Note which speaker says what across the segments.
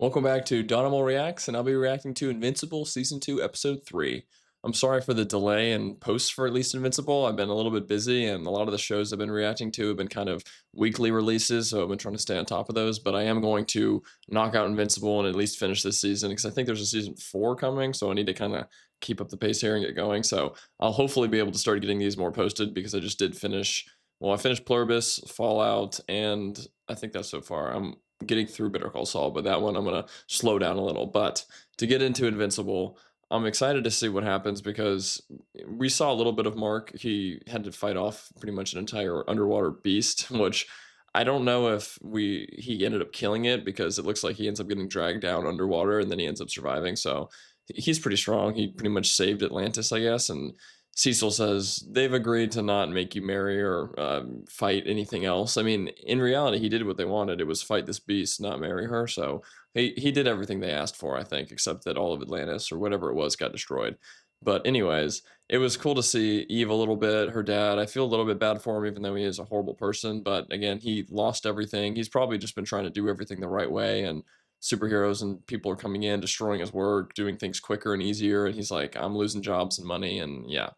Speaker 1: Welcome back to Donimal Reacts, and I'll be reacting to Invincible Season 2, Episode 3. I'm sorry for the delay in posts for at least Invincible. I've been a little bit busy, and a lot of the shows I've been reacting to have been kind of weekly releases, so I've been trying to stay on top of those, but I am going to knock out Invincible and at least finish this season, because I think there's a Season 4 coming, so I need to kind of keep up the pace here and get going, so I'll hopefully be able to start getting these more posted, because I just did finish, well, I finished Pluribus, Fallout, and I think that's so far. I'm getting through Better Call Saul, but that one I'm going to slow down a little. But to get into Invincible, I'm excited to see what happens because we saw a little bit of Mark. He had to fight off pretty much an entire underwater beast, which I don't know if he ended up killing it because it looks like he ends up getting dragged down underwater and then he ends up surviving. So he's pretty strong. He pretty much saved Atlantis, I guess, and Cecil says they've agreed to not make you marry or fight anything else. I mean, in reality, he did what they wanted. It was fight this beast, not marry her. So he did everything they asked for, I think, except that all of Atlantis or whatever it was got destroyed. But anyways, it was cool to see Eve a little bit, her dad. I feel a little bit bad for him, even though he is a horrible person. But again, he lost everything. He's probably just been trying to do everything the right way, and superheroes and people are coming in, destroying his work, doing things quicker and easier, and he's like, I'm losing jobs and money, and yeah.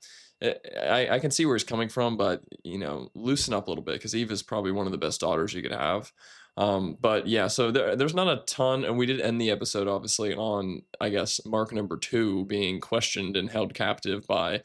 Speaker 1: I can see where he's coming from, but, you know, loosen up a little bit, because Eve is probably one of the best daughters you could have. But yeah, so there's not a ton, and we did end the episode, obviously, on, I guess, Mark number 2 being questioned and held captive by,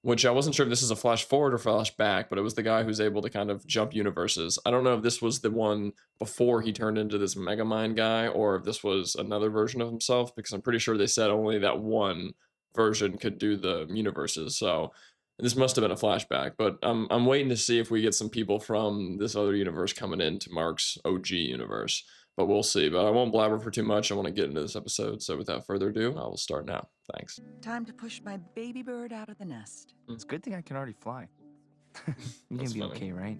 Speaker 1: which I wasn't sure if this is a flash forward or flash back, but it was the guy who's able to kind of jump universes. I don't know if this was the one before he turned into this Megamind guy, or if this was another version of himself, because I'm pretty sure they said only that one version could do the universes. So this must have been a flashback, but I'm waiting to see if we get some people from this other universe coming into Mark's OG universe. But we'll see. But I won't blabber for too much. I want to get into this episode. So without further ado, I will start now. Thanks.
Speaker 2: Time to push my baby bird out of the nest.
Speaker 3: It's a good thing I can already fly. You can be
Speaker 1: funny.
Speaker 3: okay, right?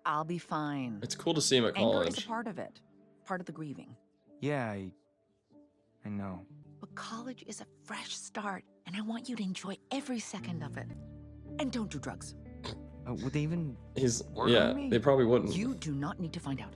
Speaker 2: I'll be fine.
Speaker 1: It's cool to see him at
Speaker 2: Anger
Speaker 1: college.
Speaker 2: is a part of it. Part of the grieving.
Speaker 3: Yeah, I know.
Speaker 2: But college is a fresh start, and I want you to enjoy every second of it. And don't do drugs.
Speaker 3: Would they even work
Speaker 1: Yeah,
Speaker 3: on me?
Speaker 1: they probably wouldn't.
Speaker 2: You do not need to find out.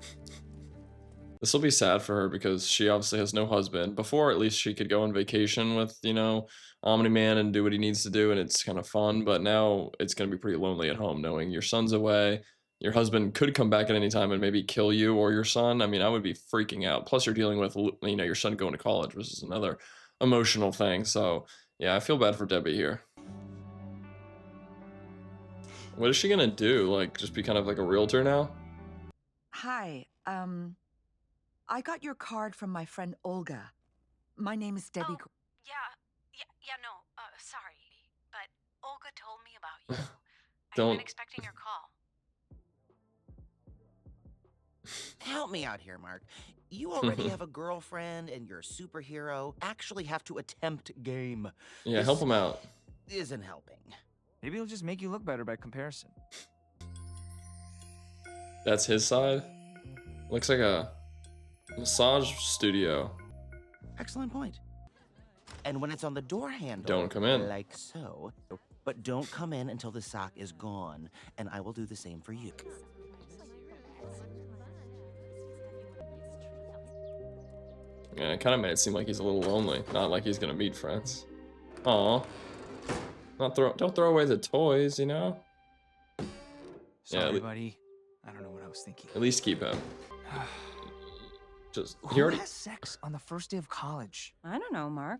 Speaker 1: This will be sad for her because she obviously has no husband. Before, at least she could go on vacation with, you know, Omni-Man and do what he needs to do, and it's kind of fun. But now it's going to be pretty lonely at home, knowing your son's away. Your husband could come back at any time and maybe kill you or your son. I mean, I would be freaking out. Plus, you're dealing with, you know, your son going to college, which is another emotional thing. So, yeah, I feel bad for Debbie here. What is she going to do? Like, just be kind of like a realtor now?
Speaker 2: Hi, I got your card from my friend Olga. My name is Debbie.
Speaker 4: Oh, no, sorry, but Olga told me about you. I've been expecting your call.
Speaker 5: Help me out here, Mark. You already have a girlfriend and your superhero actually have to attempt game.
Speaker 1: Yeah, help him out.
Speaker 5: Isn't helping.
Speaker 3: Maybe it'll just make you look better by comparison.
Speaker 1: That's his side? Looks like a massage studio.
Speaker 5: Excellent point. And when it's on the door handle,
Speaker 1: Don't come in.
Speaker 5: like so. But don't come in until the sock is gone, and I will do the same for you.
Speaker 1: Yeah, it kind of made it seem like he's a little lonely. Not like he's gonna meet friends. Aw. Don't throw away the toys, you know?
Speaker 3: Sorry, buddy. I don't know what I was thinking.
Speaker 1: At least keep him. Just he
Speaker 3: Who
Speaker 1: already.
Speaker 3: has sex on the first day of college?
Speaker 6: I don't know, Mark.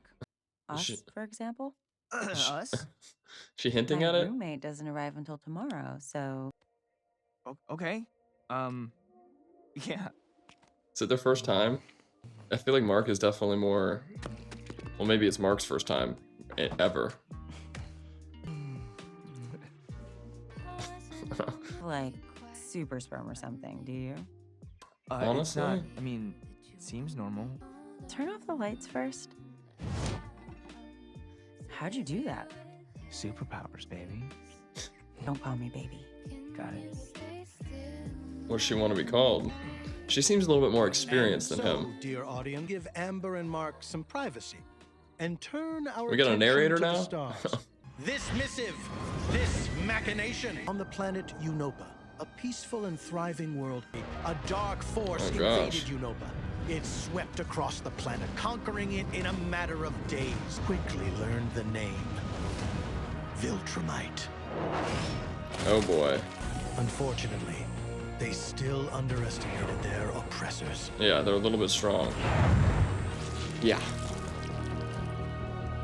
Speaker 6: Us,
Speaker 1: She-
Speaker 6: for example.
Speaker 5: Us?
Speaker 1: She hinting
Speaker 6: My
Speaker 1: at it?
Speaker 6: roommate doesn't arrive until tomorrow, so
Speaker 3: Okay. Yeah.
Speaker 1: Is it their first time? I feel like Mark is definitely more. Well, maybe it's Mark's first time ever.
Speaker 6: like super sperm or something. Do you?
Speaker 3: It's not,
Speaker 1: Honestly?
Speaker 3: I mean, it seems normal.
Speaker 6: Turn off the lights first. How'd you do that?
Speaker 3: Superpowers, baby.
Speaker 6: Don't call me baby.
Speaker 3: Got it.
Speaker 1: What does she want to be called? She seems a little bit more experienced than
Speaker 7: So,
Speaker 1: him.
Speaker 7: dear audience, give Amber and Mark some privacy and turn our
Speaker 1: We got a
Speaker 7: attention
Speaker 1: narrator
Speaker 7: to the
Speaker 1: now?
Speaker 7: stars. This missive, this machination on the planet Europa, a peaceful and thriving world. A dark force
Speaker 1: Oh, gosh.
Speaker 7: invaded Europa. It swept across the planet, conquering it in a matter of days. Quickly learned the name. Viltrumite.
Speaker 1: Oh boy.
Speaker 7: Unfortunately, they still underestimated their oppressors.
Speaker 1: Yeah, they're a little bit strong. Yeah.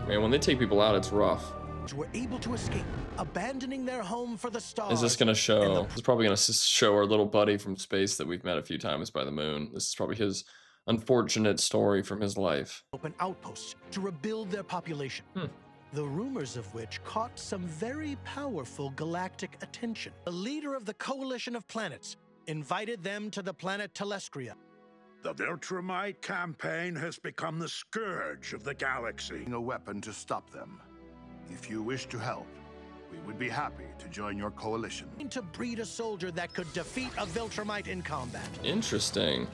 Speaker 1: Man, when they take people out, it's rough.
Speaker 7: Were able to escape, abandoning their home for the stars.
Speaker 1: Is this gonna show? It's probably gonna show our little buddy from space that we've met a few times by the moon. This is probably his unfortunate story from his life.
Speaker 7: Open outposts to rebuild their population. The rumors of which caught some very powerful galactic attention. The leader of the coalition of planets invited them to the planet Telescria.
Speaker 8: The Viltrumite campaign has become the scourge of the galaxy.
Speaker 9: A weapon to stop them. If you wish to help, we would be happy to join your coalition.
Speaker 7: To breed a soldier that could defeat a Viltrumite in combat.
Speaker 1: Interesting.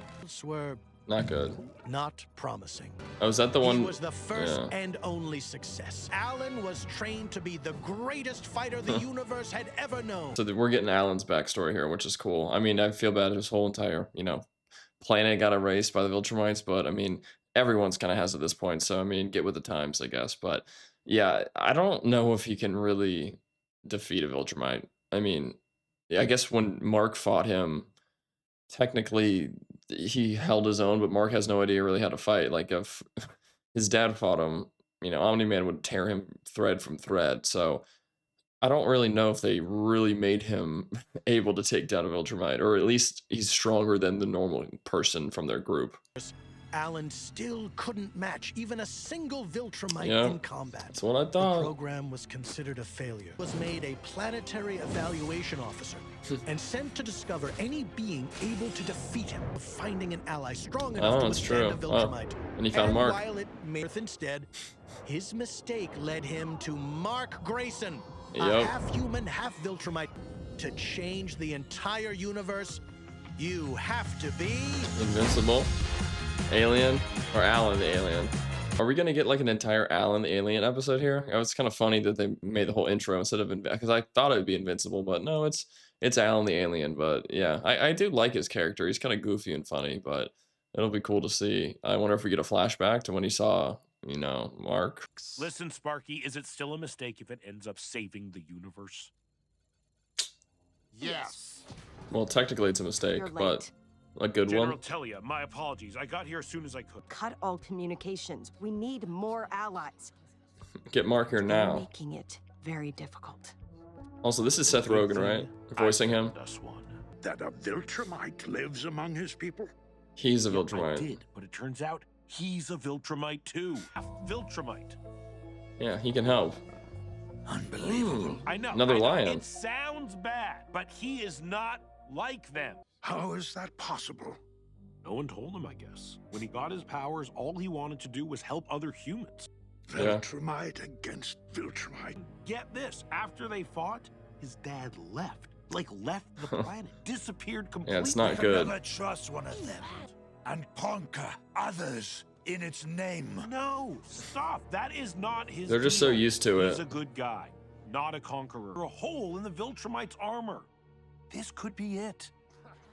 Speaker 7: Were
Speaker 1: not good.
Speaker 7: Not promising.
Speaker 1: Oh, is that the one?
Speaker 7: He was the first and only success. Alan was trained to be the greatest fighter the universe had ever known.
Speaker 1: So we're getting Alan's backstory here, which is cool. I mean, I feel bad his whole entire, planet got erased by the Viltrumites, but I mean, everyone's kind of has at this point. So I mean, get with the times, I guess. But yeah, I don't know if he can really defeat a Viltrumite. I mean, I guess when Mark fought him, technically he held his own, but Mark has no idea really how to fight. Like if his dad fought him, Omni-Man would tear him thread from thread. So I don't really know if they really made him able to take down a Viltrumite, or at least he's stronger than the normal person from their group.
Speaker 7: Alan still couldn't match even a single Viltrumite in combat.
Speaker 1: That's what I thought.
Speaker 7: The program was considered a failure. Was made a planetary evaluation officer and sent to discover any being able to defeat him, finding an ally strong enough to withstand a Viltrumite.
Speaker 1: And he found Mark.
Speaker 7: While it made Earth instead, his mistake led him to Mark Grayson, a half-human, half-Viltrumite. To change the entire universe, you have to be
Speaker 1: Invincible. Alien, or Alan the Alien. Are we gonna get like an entire Alan the Alien episode here? It was kind of funny that they made the whole intro instead of because I thought it would be Invincible, but no, it's Alan the Alien. But yeah, I do like his character. He's kind of goofy and funny, but it'll be cool to see. I wonder if we get a flashback to when he saw, Mark.
Speaker 10: Listen, Sparky, is it still a mistake if it ends up saving the universe?
Speaker 9: Yes.
Speaker 1: Well, technically it's a mistake, but a good one.
Speaker 10: General Telia, my apologies. I got here as soon as I could.
Speaker 11: Cut all communications. We need more allies.
Speaker 1: Get Mark here now.
Speaker 11: They're making it very difficult.
Speaker 1: Also, this is Seth Rogen, right? Voicing him.
Speaker 8: That a Viltrumite lives among his people?
Speaker 1: He's a Viltrumite.
Speaker 10: I did, but it turns out he's a Viltrumite too. A Viltrumite.
Speaker 1: Yeah, he can help.
Speaker 8: Unbelievable.
Speaker 10: I know.
Speaker 1: Another lion.
Speaker 10: It sounds bad, but he is not like them.
Speaker 8: How is that possible?
Speaker 10: No one told him, I guess. When he got his powers, all he wanted to do was help other humans.
Speaker 8: Viltrumite against Viltrumite.
Speaker 10: Get this, after they fought, his dad left. Like, left the planet. Disappeared completely.
Speaker 1: Yeah, it's not good.
Speaker 8: Never trust one of them and conquer others in its name.
Speaker 10: No, stop. That is not his
Speaker 1: They're just so used to it.
Speaker 10: He's a good guy, not a conqueror. A hole in the Viltrumite's armor. This could be it.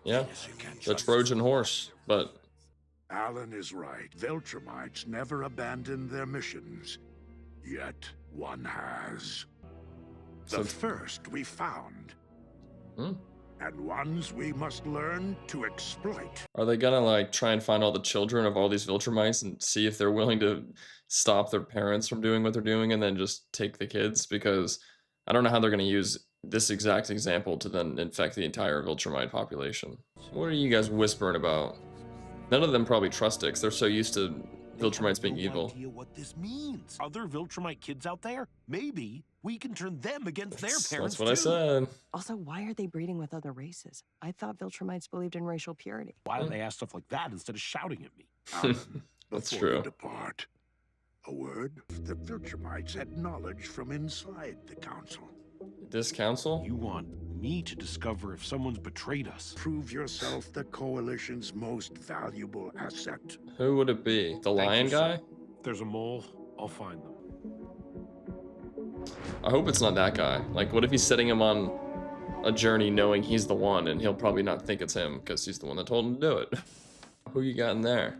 Speaker 1: Yeah, the Trojan horse, but...
Speaker 8: Alan is right. Viltrumites never abandon their missions. Yet one has. The first we found. And ones we must learn to exploit.
Speaker 1: Are they gonna, like, try and find all the children of all these Viltrumites and see if they're willing to stop their parents from doing what they're doing and then just take the kids? Because I don't know how they're gonna use this exact example to then infect the entire Viltrumite population. What are you guys whispering about? None of them probably trust it, 'cause they're so used to Viltrumites being evil.
Speaker 10: Idea what this means. Other Viltrumite kids out there? Maybe we can turn them against their parents.
Speaker 1: That's what I said.
Speaker 11: Also, why are they breeding with other races? I thought Viltrumites believed in racial purity.
Speaker 10: Why do they ask stuff like that instead of shouting at me?
Speaker 1: That's
Speaker 8: Before
Speaker 1: true.
Speaker 8: we depart, a word: the Viltrumites had knowledge from inside the council.
Speaker 1: This council?
Speaker 10: You want me to discover if someone's betrayed us?
Speaker 8: Prove yourself the coalition's most valuable asset.
Speaker 1: Who would it be? The lion guy?
Speaker 10: If there's a mole, I'll find them.
Speaker 1: I hope it's not that guy. Like, what if he's setting him on a journey knowing he's the one, and he'll probably not think it's him because he's the one that told him to do it? Who you got in there?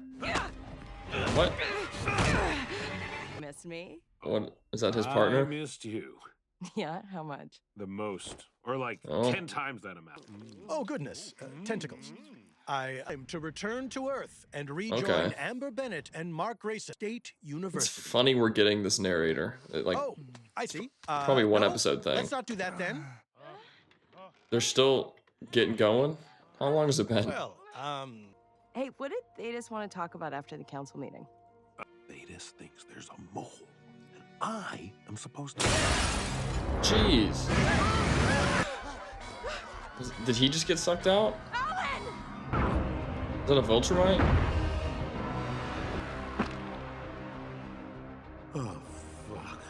Speaker 1: What?
Speaker 11: Miss me?
Speaker 1: What is that? His partner?
Speaker 10: I missed you.
Speaker 11: Yeah, how much?
Speaker 10: The most. Or like
Speaker 1: Oh.
Speaker 10: 10 times that amount.
Speaker 7: Oh, goodness. Tentacles. I'm to return to Earth and rejoin
Speaker 1: Okay.
Speaker 7: Amber Bennett and Mark Grayson State
Speaker 1: It's
Speaker 7: University.
Speaker 1: funny we're getting this narrator. Like,
Speaker 7: Oh, I see.
Speaker 1: probably one
Speaker 7: no,
Speaker 1: episode thing.
Speaker 7: Let's not do that then.
Speaker 1: They're still getting going? How long has it been?
Speaker 7: Well,
Speaker 11: Hey, what did they just want to talk about after the council meeting?
Speaker 10: Thetis thinks there's a mole. And I am supposed to...
Speaker 1: Jeez. Did he just get sucked out? Is that a Viltrumite?
Speaker 10: Oh, fuck.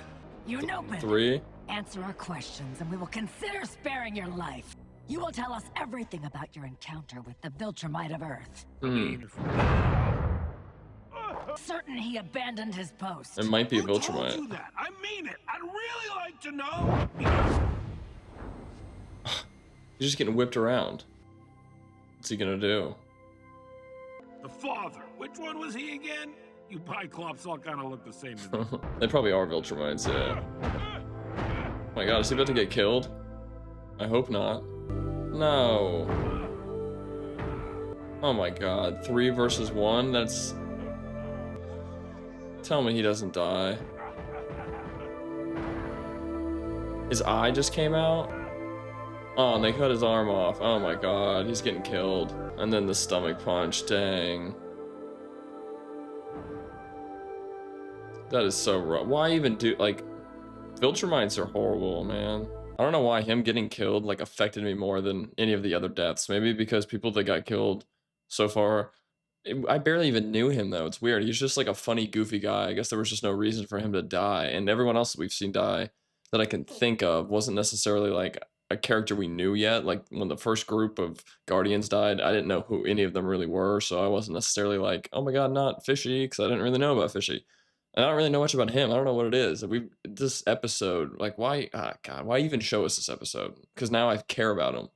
Speaker 12: You know better.
Speaker 1: 3?
Speaker 12: Answer our questions and we will consider sparing your life. You will tell us everything about your encounter with the Viltrumite of Earth. Certain he abandoned his post.
Speaker 1: It might be a
Speaker 10: Who told
Speaker 1: Viltrumite.
Speaker 10: you that? I mean it. I'd really like to know.
Speaker 1: He's just getting whipped around. What's he gonna do?
Speaker 10: The father. Which one was he again? You Biclops all kind of look the same to me.
Speaker 1: They probably are Viltrumites, yeah. Oh my god, is he about to get killed? I hope not. No. Oh my god, 3 versus 1? That's... Tell me he doesn't die. His eye just came out? Oh, and they cut his arm off. Oh my god, he's getting killed. And then the stomach punch, dang. That is so rough. Why even do, like, Viltrumites are horrible, man. I don't know why him getting killed, like, affected me more than any of the other deaths. Maybe because people that got killed so far, I barely even knew him, though. It's weird. He's just, like, a funny, goofy guy. I guess there was just no reason for him to die. And everyone else that we've seen die that I can think of wasn't necessarily, like, a character we knew yet. Like, when the first group of Guardians died, I didn't know who any of them really were, so I wasn't necessarily like, oh my god, not Fishy, because I didn't really know about Fishy. And I don't really know much about him. I don't know what it is. This episode, like, why, god, why even show us this episode? Because now I care about him.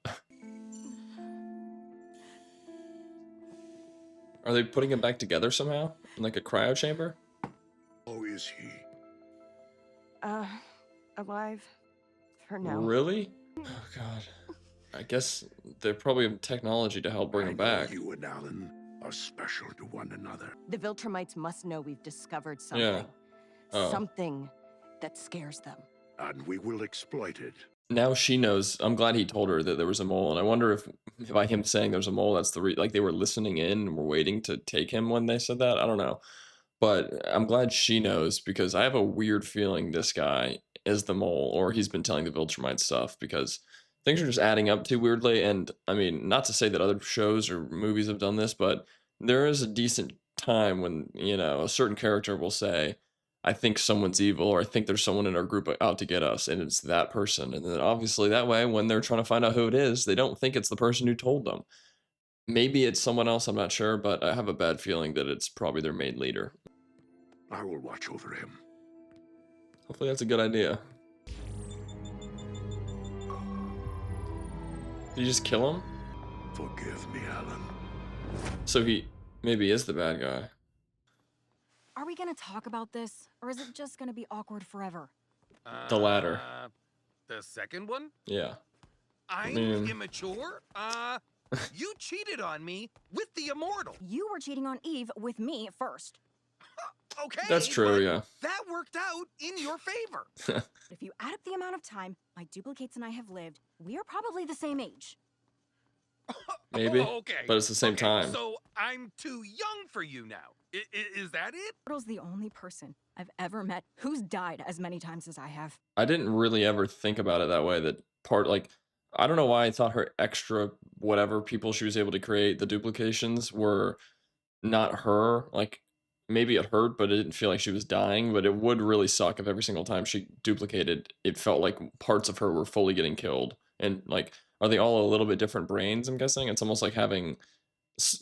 Speaker 1: Are they putting him back together somehow? In, like, a cryo chamber?
Speaker 8: How is he?
Speaker 11: Alive. For now.
Speaker 1: Really? Oh god. I guess they probably have technology to help bring him back.
Speaker 8: You and Alan are special to one another.
Speaker 11: The Viltrumites must know we've discovered something.
Speaker 1: Yeah. Oh.
Speaker 11: Something that scares them.
Speaker 8: And we will exploit it.
Speaker 1: Now she knows. I'm glad he told her that there was a mole, and I wonder if by him saying there's a mole, that's the like they were listening in and were waiting to take him when they said that. I don't know, but I'm glad she knows because I have a weird feeling this guy is the mole, or he's been telling the Viltrumite stuff because things are just adding up too weirdly. And I mean, not to say that other shows or movies have done this, but there is a decent time when, you know, a certain character will say, I think someone's evil, or I think there's someone in our group out to get us, and it's that person. And then obviously that way, when they're trying to find out who it is, they don't think it's the person who told them. Maybe it's someone else, I'm not sure, but I have a bad feeling that it's probably their main leader.
Speaker 8: I will watch over him.
Speaker 1: Hopefully that's a good idea. Did you just kill him?
Speaker 8: Forgive me, Alan.
Speaker 1: So he maybe is the bad guy.
Speaker 13: Are we gonna talk about this, or is it just gonna be awkward forever?
Speaker 1: The latter.
Speaker 14: The second one?
Speaker 1: Yeah.
Speaker 14: I'm
Speaker 1: mean...
Speaker 14: immature? You cheated on me with the immortal.
Speaker 13: You were cheating on Eve with me first.
Speaker 14: Okay.
Speaker 1: That's true, yeah.
Speaker 14: That worked out in your favor.
Speaker 13: If you add up the amount of time my duplicates and I have lived, we are probably the same age.
Speaker 1: Maybe,
Speaker 14: okay.
Speaker 1: But it's the same time.
Speaker 14: So I'm too young for you now. Is that it?
Speaker 13: Portal's the only person I've ever met who's died as many times as I have.
Speaker 1: I didn't really ever think about it that way. That part, like, I don't know why I thought her extra whatever people she was able to create, the duplications, were not her. Like, maybe it hurt, but it didn't feel like she was dying. But it would really suck if every single time she duplicated, it felt like parts of her were fully getting killed. And, like, are they all a little bit different brains, I'm guessing? It's almost like having,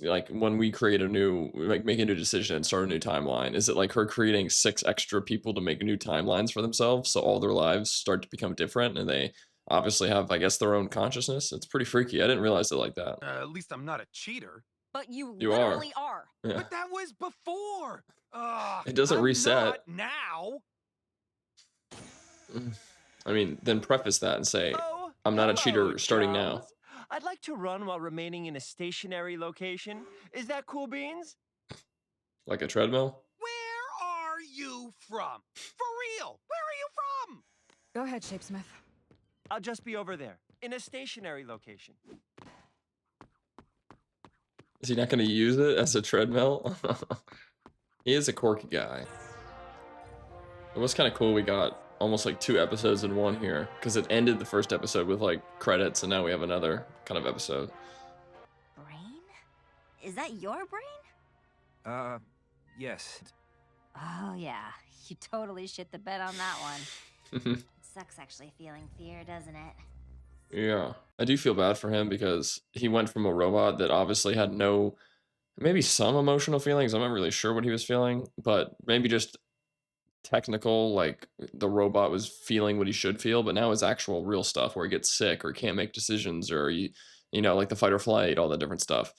Speaker 1: like, when we create a new, like, make a new decision and start a new timeline. Is it like her creating 6 extra people to make new timelines for themselves, so all their lives start to become different, and they obviously have, I guess, their own consciousness? It's pretty freaky. I didn't realize it like that.
Speaker 14: At least I'm not a cheater.
Speaker 13: But you
Speaker 1: You
Speaker 13: literally are.
Speaker 1: Yeah.
Speaker 14: But that was before.
Speaker 1: It doesn't
Speaker 14: I'm
Speaker 1: reset.
Speaker 14: Not now.
Speaker 1: I mean, then preface that and say,
Speaker 15: Oh,
Speaker 1: I'm not a
Speaker 15: hello,
Speaker 1: cheater starting now.
Speaker 15: chums. I'd like to run while remaining in a stationary location. Is that cool beans?
Speaker 1: Like a treadmill?
Speaker 14: Where are you from? For real? Where are you from?
Speaker 13: Go ahead, Shapesmith.
Speaker 15: I'll just be over there, in a stationary location.
Speaker 1: Is he not going to use it as a treadmill? He is a quirky guy. It was kind of cool we got almost like 2 episodes in one here, because it ended the first episode with like credits, and now we have another kind of episode.
Speaker 12: Brain? Is that your brain?
Speaker 3: Yes.
Speaker 12: Oh, yeah. You totally shit the bed on that one. Sucks actually feeling fear, doesn't it?
Speaker 1: Yeah, I do feel bad for him because he went from a robot that obviously had no, maybe some emotional feelings. I'm not really sure what he was feeling, but maybe just technical, like the robot was feeling what he should feel, but now it's actual real stuff where he gets sick or can't make decisions or you know, like the fight or flight, all that different stuff.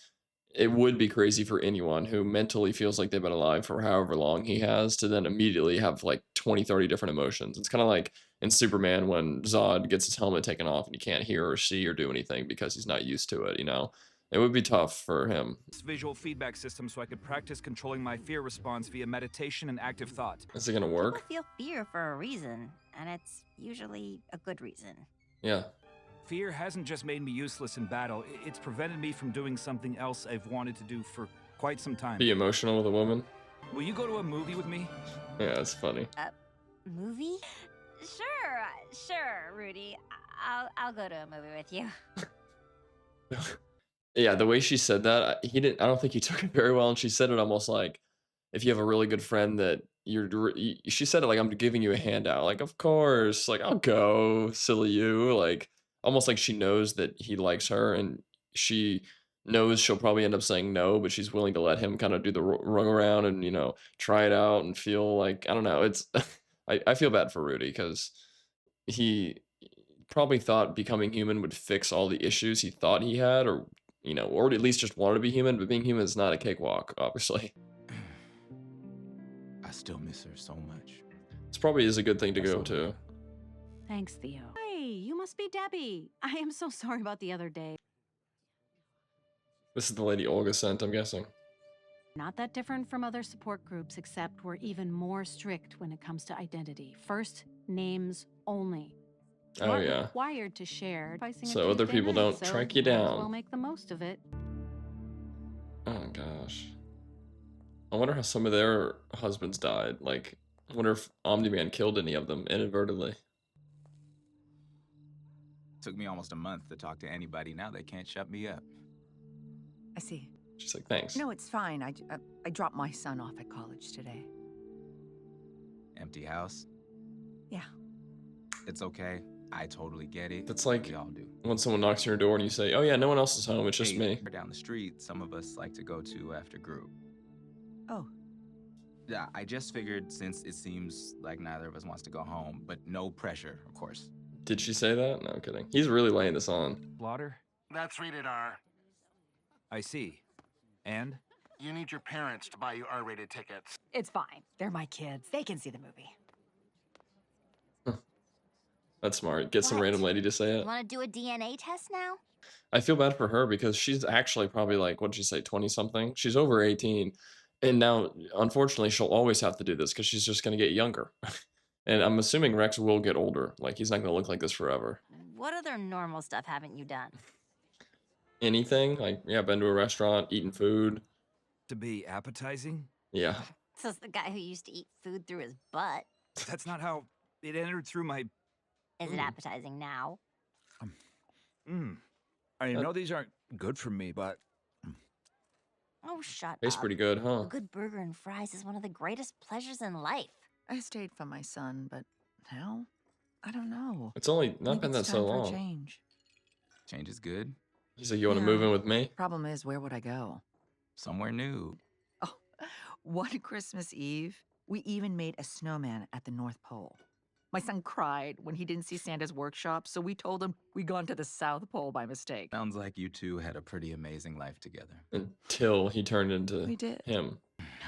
Speaker 1: It would be crazy for anyone who mentally feels like they've been alive for however long he has to then immediately have like 20, 30 different emotions. It's kind of like in Superman when Zod gets his helmet taken off and he can't hear or see or do anything because he's not used to it, you know? It would be tough for him.
Speaker 3: This visual feedback system so I could practice controlling my fear response via meditation and active thought.
Speaker 1: Is it gonna work?
Speaker 12: People feel fear for a reason, and it's usually a good reason.
Speaker 1: Yeah.
Speaker 3: Fear hasn't just made me useless in battle, it's prevented me from doing something else I've wanted to do for quite some time.
Speaker 1: Be emotional with a woman?
Speaker 3: Will you go to a movie with me?
Speaker 1: Yeah, it's funny.
Speaker 12: Movie? Sure, Rudy. I'll go to a movie with you.
Speaker 1: Yeah, the way she said that, I don't think he took it very well, and she said it almost like, if you have a really good friend that she said it like, I'm giving you a handout, like, of course, like, I'll go, silly you, like, almost like she knows that he likes her, and she knows she'll probably end up saying no, but she's willing to let him kind of do the rung around and, you know, try it out and feel like, I don't know, it's, I feel bad for Rudy, because he probably thought becoming human would fix all the issues he thought he had, or, you know, or at least just wanted to be human, but being human is not a cakewalk, obviously.
Speaker 16: I still miss her so much.
Speaker 1: This probably is a good thing to go to.
Speaker 17: Thanks, Theo. Hey, you must be Debbie. I am so sorry about the other day.
Speaker 1: This is the lady Olga sent, I'm guessing.
Speaker 17: Not that different from other support groups, except we're even more strict when it comes to identity. First, names only.
Speaker 1: Oh,
Speaker 17: Not
Speaker 1: yeah.
Speaker 17: required to share.
Speaker 1: So other people don't track you down.
Speaker 17: We'll make the most of it.
Speaker 1: Oh, gosh. I wonder how some of their husbands died. Like, I wonder if Omni-Man killed any of them inadvertently.
Speaker 16: Took me almost a month to talk to anybody. Now they can't shut me up.
Speaker 2: I see.
Speaker 1: She's like, thanks.
Speaker 2: No, it's fine. I dropped my son off at college today.
Speaker 16: Empty house?
Speaker 2: Yeah.
Speaker 16: It's okay. I totally get it.
Speaker 1: That's like
Speaker 16: we all do.
Speaker 1: when someone knocks on your door and you say, oh yeah, no one else is home, it's just me.
Speaker 16: Down the street, some of us like to go to after group.
Speaker 2: Oh.
Speaker 16: Yeah, I just figured since it seems like neither of us wants to go home, but no pressure, of course.
Speaker 1: Did she say that? No, I'm kidding. He's really laying this on.
Speaker 3: Blotter?
Speaker 10: That's rated R.
Speaker 3: I see. And?
Speaker 10: You need your parents to buy you R-rated tickets.
Speaker 12: It's fine. They're my kids. They can see the movie.
Speaker 1: That's smart. Get some random lady to say
Speaker 12: You
Speaker 1: it.
Speaker 12: want to do a DNA test now?
Speaker 1: I feel bad for her because she's actually probably like, what did she say, 20 something? She's over 18. And now, unfortunately, she'll always have to do this because she's just going to get younger. And I'm assuming Rex will get older. Like, he's not going to look like this forever.
Speaker 12: What other normal stuff haven't you done?
Speaker 1: Anything? Like, yeah, been to a restaurant, eaten food.
Speaker 3: To be appetizing?
Speaker 1: Yeah.
Speaker 12: Says the guy who used to eat food through his butt.
Speaker 3: That's not how it entered through my...
Speaker 12: Is it appetizing now?
Speaker 3: I know these aren't good for me, but...
Speaker 12: Oh, shut
Speaker 1: Tastes
Speaker 12: up.
Speaker 1: pretty good, huh?
Speaker 12: A good burger and fries is one of the greatest pleasures in life.
Speaker 2: I stayed for my son, but now, I don't know.
Speaker 1: It's only not
Speaker 2: Maybe
Speaker 1: been that
Speaker 2: it's
Speaker 1: so
Speaker 2: time for a
Speaker 1: long.
Speaker 2: change.
Speaker 16: Change is good.
Speaker 1: He's like, you want to move in with me?
Speaker 2: Problem is, where would I go?
Speaker 16: Somewhere new.
Speaker 2: Oh, one Christmas Eve, we even made a snowman at the North Pole. My son cried when he didn't see Santa's workshop, so we told him we'd gone to the South Pole by mistake.
Speaker 16: Sounds like you two had a pretty amazing life together.
Speaker 1: Until he turned into
Speaker 2: We did.
Speaker 1: him.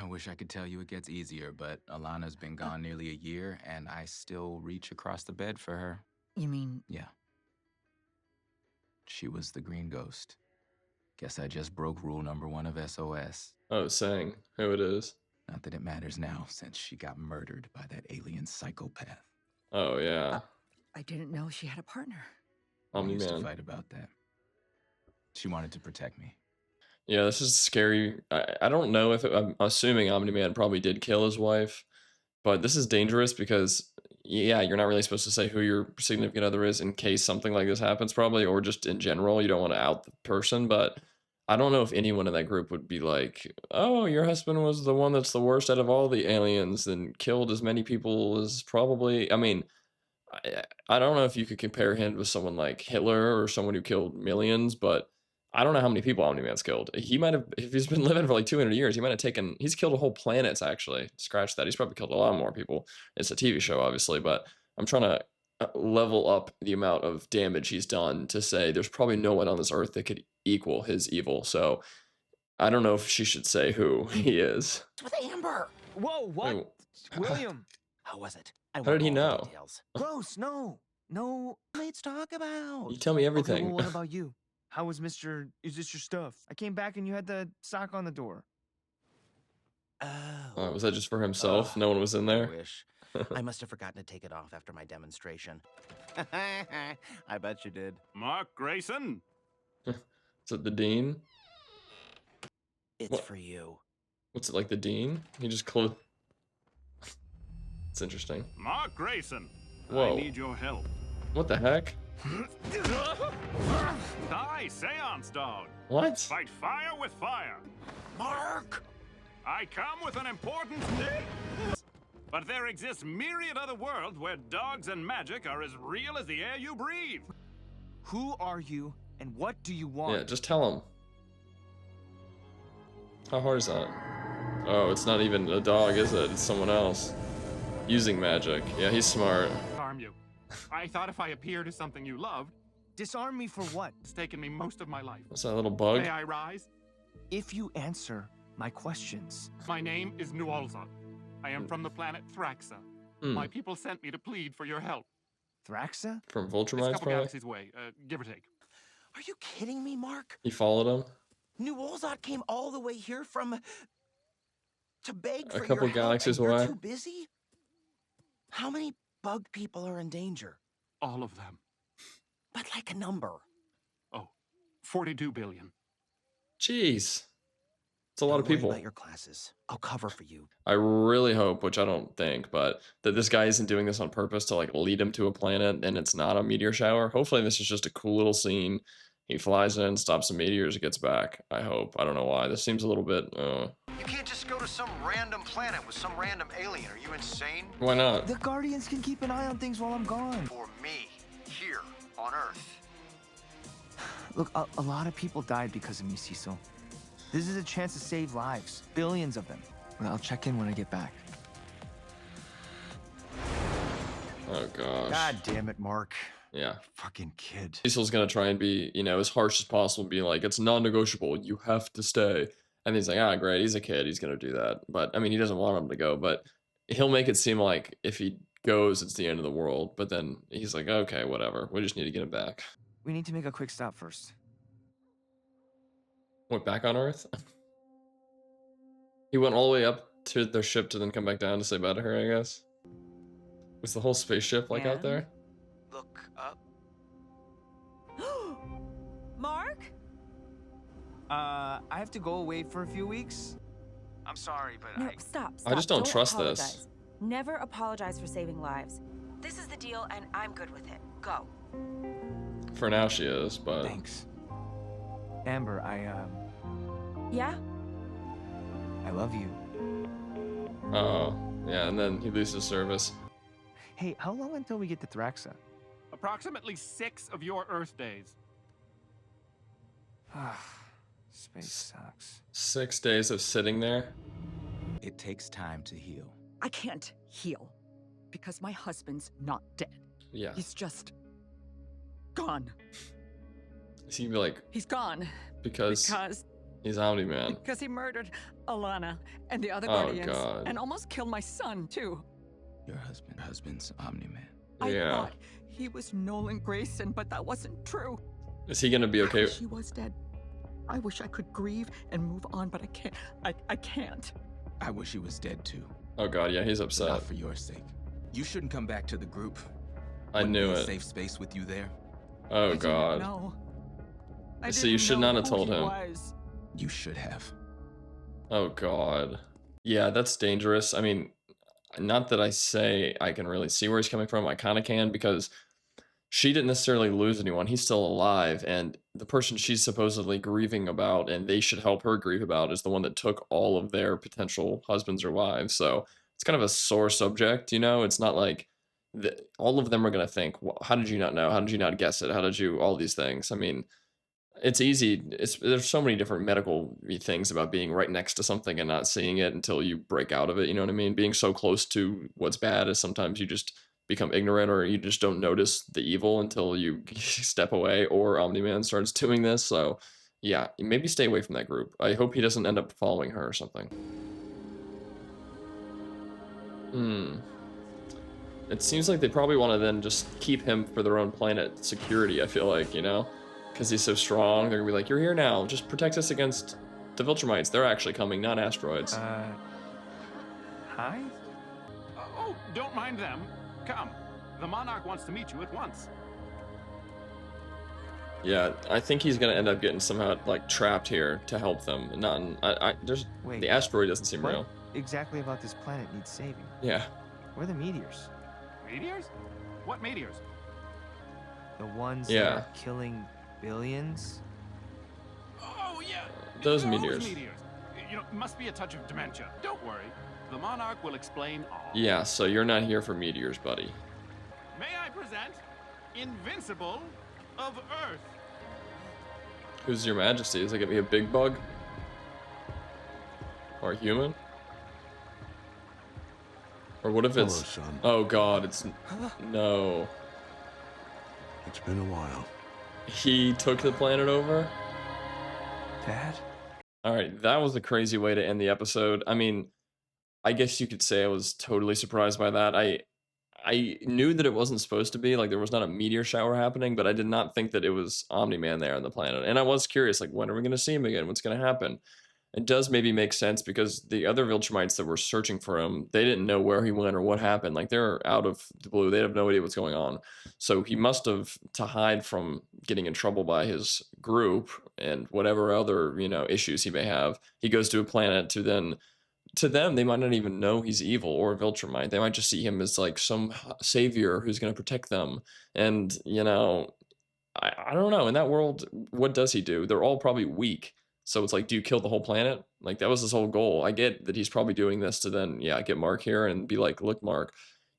Speaker 16: I wish I could tell you it gets easier, but Alana's been gone nearly a year, and I still reach across the bed for her.
Speaker 2: You mean?
Speaker 16: Yeah. She was the green ghost. Guess I just broke rule number 1 of SOS.
Speaker 1: Oh, saying who it is.
Speaker 16: Not that it matters now, since she got murdered by that alien psychopath.
Speaker 1: Oh, yeah.
Speaker 2: I didn't know she had a partner.
Speaker 1: Omni
Speaker 16: We used to
Speaker 1: Man.
Speaker 16: fight about that. She wanted to protect me.
Speaker 1: Yeah, this is scary. I don't know if I'm assuming Omni Man probably did kill his wife, but this is dangerous because, yeah, you're not really supposed to say who your significant other is in case something like this happens, probably, or just in general. You don't want to out the person, but I don't know if anyone in that group would be like, oh, your husband was the one that's the worst out of all the aliens and killed as many people as probably. I mean, I don't know if you could compare him with someone like Hitler or someone who killed millions, but I don't know how many people Omni-Man's killed. He might have, if he's been living for like 200 years, he might have taken, he's killed a whole planets actually. Scratch that. He's probably killed a lot more people. It's a TV show, obviously, but I'm trying to level up the amount of damage he's done to say there's probably no one on this earth that could equal his evil. So I don't know if she should say who he is.
Speaker 5: With Amber.
Speaker 15: Whoa, what?
Speaker 1: Wait,
Speaker 15: William.
Speaker 5: How was it?
Speaker 1: How did he know?
Speaker 15: Gross, no. No.
Speaker 5: Let's talk about.
Speaker 1: You tell me everything.
Speaker 15: Okay, well, what about you? How was Mr. Is this your stuff? I came back and you had the sock on the door.
Speaker 5: Oh.
Speaker 1: Was that just for himself? No one was in there?
Speaker 5: I wish. I must have forgotten to take it off after my demonstration. I bet you did.
Speaker 3: Mark Grayson?
Speaker 1: Is it the Dean?
Speaker 5: It's
Speaker 1: What?
Speaker 5: for you.
Speaker 1: What's it, like the Dean? He just closed. It's interesting.
Speaker 3: Mark Grayson.
Speaker 1: Whoa.
Speaker 3: I need your help.
Speaker 1: What the heck?
Speaker 3: Die, Seance Dog.
Speaker 1: What?
Speaker 3: Fight fire with fire.
Speaker 5: Mark!
Speaker 3: I come with an important but there exists myriad other worlds where dogs and magic are as real as the air you breathe.
Speaker 15: Who are you and what do you want?
Speaker 1: Yeah, just tell him. How hard is that? Oh, it's not even a dog, is it? It's someone else. Using magic. Yeah, he's smart.
Speaker 18: Harm you. I thought if I appeared as something you loved.
Speaker 15: Disarm me for what?
Speaker 18: It's taken me most of my life.
Speaker 1: What's that little bug?
Speaker 18: May I rise?
Speaker 15: If you answer my questions.
Speaker 18: My name is Nualzot. I am from the planet Thraxa. My people sent me to plead for your help.
Speaker 15: Thraxa?
Speaker 1: From
Speaker 18: It's a
Speaker 1: Viltrumites,
Speaker 18: couple
Speaker 1: probably?
Speaker 18: galaxies away, give or take.
Speaker 5: Are you kidding me, Mark?
Speaker 1: He followed him?
Speaker 5: New Olzot came all the way here from to beg for
Speaker 1: A couple
Speaker 5: your
Speaker 1: galaxies
Speaker 5: help, and
Speaker 1: away.
Speaker 5: you're too busy? How many bug people are in danger?
Speaker 18: All of them.
Speaker 5: But like a number.
Speaker 18: Oh, 42 billion.
Speaker 1: Jeez. It's a lot of
Speaker 5: Don't worry
Speaker 1: people.
Speaker 5: about your classes. I'll cover for you.
Speaker 1: I really hope, which I don't think, but that this guy isn't doing this on purpose to like lead him to a planet and it's not a meteor shower. Hopefully this is just a cool little scene. He flies in, stops some meteors, gets back. I hope. I don't know why. This seems a little bit,
Speaker 19: You can't just go to some random planet with some random alien. Are you insane?
Speaker 1: why not?
Speaker 15: The Guardians can keep an eye on things while I'm gone.
Speaker 19: For me, here, on Earth.
Speaker 15: Look, a lot of people died because of me, Cecil. This is a chance to save lives. Billions of them. Well, I'll check in when I get back.
Speaker 1: Oh gosh.
Speaker 19: God damn it, Mark.
Speaker 1: Yeah.
Speaker 19: Fucking kid.
Speaker 1: Cecil's gonna try and be, you know, as harsh as possible, be like, it's non-negotiable, you have to stay. And he's like, ah, great, he's a kid, he's gonna do that. But I mean, he doesn't want him to go, but he'll make it seem like if he goes, it's the end of the world. But then he's like, okay, whatever, we just need to get him back.
Speaker 15: We need to make a quick stop first.
Speaker 1: Went back on Earth? He went all the way up to their ship to then come back down to say bye to her, I guess. Was the whole spaceship like out there?
Speaker 19: Look up.
Speaker 2: Mark?
Speaker 15: I have to go away for a few weeks.
Speaker 18: I'm sorry, but
Speaker 13: No, stop.
Speaker 1: I just don't trust
Speaker 13: apologize.
Speaker 1: this.
Speaker 13: Never apologize for saving lives. This is the deal, and I'm good with it. Go.
Speaker 1: For now she is, but...
Speaker 15: Thanks. Amber,
Speaker 13: Yeah?
Speaker 15: I love you.
Speaker 1: Oh, yeah, and then he loses service.
Speaker 15: Hey, how long until we get to Thraxa?
Speaker 18: approximately 6 of your Earth days.
Speaker 15: Space sucks.
Speaker 1: 6 days of sitting there?
Speaker 16: It takes time to heal.
Speaker 2: I can't heal. because my husband's not dead.
Speaker 1: Yeah.
Speaker 2: He's just gone.
Speaker 1: Is he like
Speaker 2: He's gone.
Speaker 1: because he's Omni-Man?
Speaker 2: Because he murdered Alana and the other
Speaker 1: Oh,
Speaker 2: guardians.
Speaker 1: God.
Speaker 2: And almost killed my son, too.
Speaker 16: Your husband's Omni-Man.
Speaker 2: I
Speaker 1: Yeah.
Speaker 2: thought he was Nolan Grayson, but that wasn't true.
Speaker 1: Is he gonna be okay?
Speaker 2: She was dead. I wish I could grieve and move on, but I can't. I can't.
Speaker 16: I wish he was dead too.
Speaker 1: Oh God, yeah, he's upset.
Speaker 16: Not for your sake. You shouldn't come back to the group.
Speaker 1: I knew
Speaker 16: Wouldn't be a
Speaker 1: it.
Speaker 16: safe space with you there.
Speaker 1: Oh God.
Speaker 2: No.
Speaker 1: So you should not have told him.
Speaker 16: You should have.
Speaker 1: Oh God. Yeah, that's dangerous. I mean, not that I say I can really see where he's coming from. I kind of can, because she didn't necessarily lose anyone. He's still alive, and the person she's supposedly grieving about and they should help her grieve about is the one that took all of their potential husbands or wives. So it's kind of a sore subject, you know? It's not like all of them are going to think, well, how did you not know? How did you not guess it? How did you, all these things? I mean, it's easy. There's so many different medical things about being right next to something and not seeing it until you break out of it. You know what I mean? Being so close to what's bad is sometimes you just become ignorant, or you just don't notice the evil until you step away, or Omni-Man starts doing this. So yeah, maybe stay away from that group. I hope he doesn't end up following her or something. It seems like they probably want to then just keep him for their own planet security, I feel like, you know? Because he's so strong, they're gonna be like, you're here now, just protect us against the Viltrumites. They're actually coming, not asteroids.
Speaker 15: Hi?
Speaker 3: Oh, don't mind them. Come. The Monarch wants to meet you at once.
Speaker 1: Yeah, I think he's gonna end up getting somehow like trapped here to help them. Not,
Speaker 15: Wait,
Speaker 1: the asteroid doesn't seem
Speaker 15: what
Speaker 1: real.
Speaker 15: exactly about this planet needs saving?
Speaker 1: Yeah.
Speaker 15: Where are the meteors?
Speaker 3: Meteors? What meteors?
Speaker 15: The ones
Speaker 1: Yeah.
Speaker 15: that are killing billions?
Speaker 3: Oh, yeah.
Speaker 1: Those meteors.
Speaker 3: You know, must be a touch of dementia. Don't worry. The Monarch will explain all.
Speaker 1: Yeah, so you're not here for meteors, buddy.
Speaker 3: May I present Invincible of Earth?
Speaker 1: Who's your majesty? Is it gonna be a big bug? Or a human? Or what if it's...
Speaker 8: Hello, son.
Speaker 1: Oh God, it's... No.
Speaker 8: It's been a while.
Speaker 1: He took the planet over?
Speaker 15: Dad?
Speaker 1: Alright, that was a crazy way to end the episode. I mean, I guess you could say I was totally surprised by that. I knew that it wasn't supposed to be, like there was not a meteor shower happening, but I did not think that it was Omni-Man there on the planet. And I was curious, like, when are we going to see him again? What's going to happen? It does maybe make sense because the other Viltrumites that were searching for him, they didn't know where he went or what happened. Like, they're out of the blue. They have no idea what's going on. So he must have, to hide from getting in trouble by his group and whatever other, you know, issues he may have, he goes to a planet to then... To them, they might not even know he's evil or a Viltrumite. They might just see him as like some savior who's going to protect them. And, you know, I don't know. In that world, what does he do? They're all probably weak. So it's like, do you kill the whole planet? Like, that was his whole goal. I get that he's probably doing this to then, yeah, get Mark here and be like, look, Mark,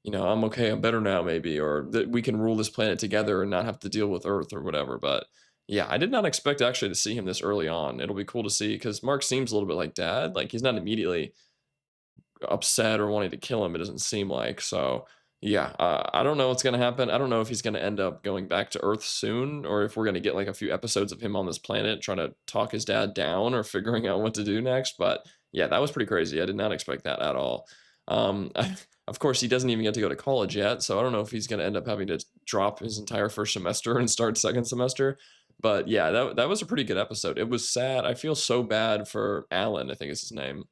Speaker 1: you know, I'm okay. I'm better now, maybe. Or that we can rule this planet together and not have to deal with Earth or whatever. But yeah, I did not expect actually to see him this early on. It'll be cool to see because Mark seems a little bit like Dad. Like, he's not immediately upset or wanting to kill him, it doesn't seem like. So yeah, I don't know what's gonna happen. I don't know if he's gonna end up going back to Earth soon, or if we're gonna get like a few episodes of him on this planet trying to talk his dad down or figuring out what to do next. But yeah, that was pretty crazy. I did not expect that at all. Of course, he doesn't even get to go to college yet, so I don't know if he's gonna end up having to drop his entire first semester and start second semester. But yeah, that was a pretty good episode. It was sad. I feel so bad for Alan, I think is his name.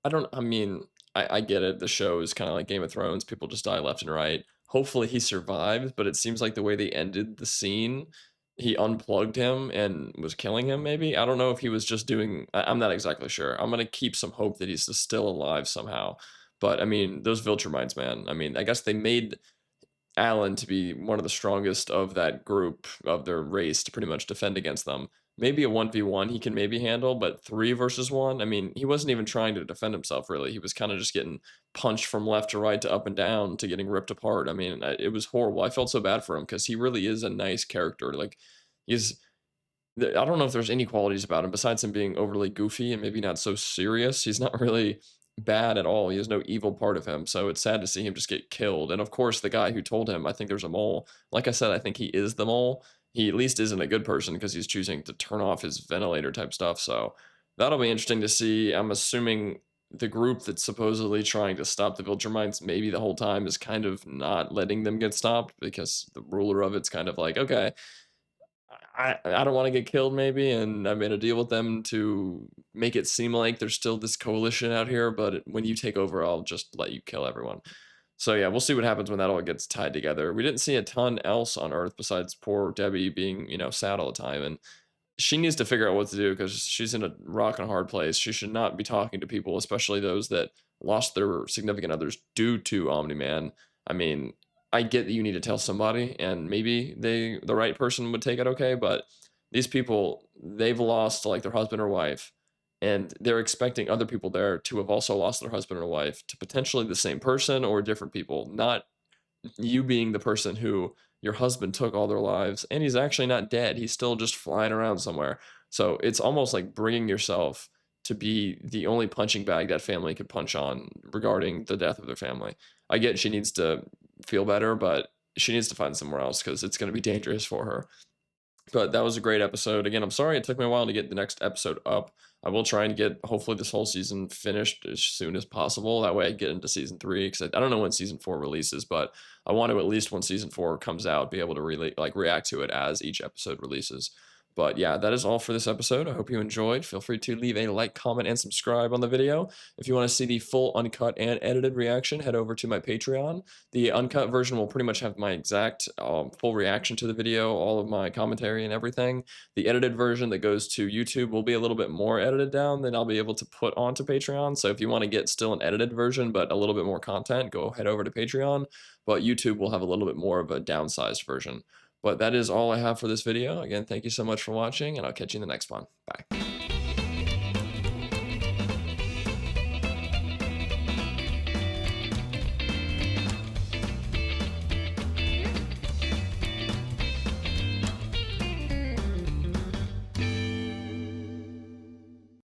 Speaker 1: I mean, I get it. The show is kind of like Game of Thrones. People just die left and right. Hopefully he survived, but it seems like the way they ended the scene, he unplugged him and was killing him, maybe. I don't know if he was just doing... I'm not exactly sure. I'm going to keep some hope that he's still alive somehow. But, I mean, those Viltrumites, man. I mean, I guess they made Alan to be one of the strongest of that group, of their race, to pretty much defend against them. Maybe a 1v1 he can maybe handle, but 3 versus 1, I mean, he wasn't even trying to defend himself, really. He was kind of just getting punched from left to right to up and down to getting ripped apart. I mean, it was horrible. I felt so bad for him because he really is a nice character. Like, I don't know if there's any qualities about him besides him being overly goofy and maybe not so serious. He's not really bad at all. He has no evil part of him. So it's sad to see him just get killed. And of course, the guy who told him, I think there's a mole. Like I said, I think he is the mole. He at least isn't a good person because he's choosing to turn off his ventilator type stuff. So that'll be interesting to see. I'm assuming the group that's supposedly trying to stop the Viltrumites maybe the whole time is kind of not letting them get stopped because the ruler of it's kind of like, okay, I don't want to get killed maybe, and I made a deal with them to make it seem like there's still this coalition out here, but when you take over, I'll just let you kill everyone. So yeah, we'll see what happens when that all gets tied together. We didn't see a ton else on Earth besides poor Debbie being, sad all the time, and she needs to figure out what to do because she's in a rock and a hard place. She should not be talking to people, especially those that lost their significant others due to Omni-Man. I mean, I get that you need to tell somebody, and maybe the right person would take it okay, but these people, they've lost like their husband or wife, and they're expecting other people there to have also lost their husband or wife to potentially the same person or different people, not you being the person who your husband took all their lives and he's actually not dead. He's still just flying around somewhere. So it's almost like bringing yourself to be the only punching bag that family could punch on regarding the death of their family. I get she needs to feel better, but she needs to find somewhere else because it's going to be dangerous for her. But that was a great episode. Again, I'm sorry it took me a while to get the next episode up. I will try and get hopefully this whole season finished as soon as possible. That way I get into season 3 because I don't know when season 4 releases, but I want to at least when season 4 comes out be able to really react to it as each episode releases. But yeah, that is all for this episode. I hope you enjoyed. Feel free to leave a like, comment, and subscribe on the video. If you want to see the full uncut and edited reaction, head over to my Patreon. The uncut version will pretty much have my exact full reaction to the video, all of my commentary and everything. The edited version that goes to YouTube will be a little bit more edited down than I'll be able to put onto Patreon. So if you want to get still an edited version, but a little bit more content, go head over to Patreon. But YouTube will have a little bit more of a downsized version. But that is all I have for this video. Again, thank you so much for watching, and I'll catch you in the next one. Bye.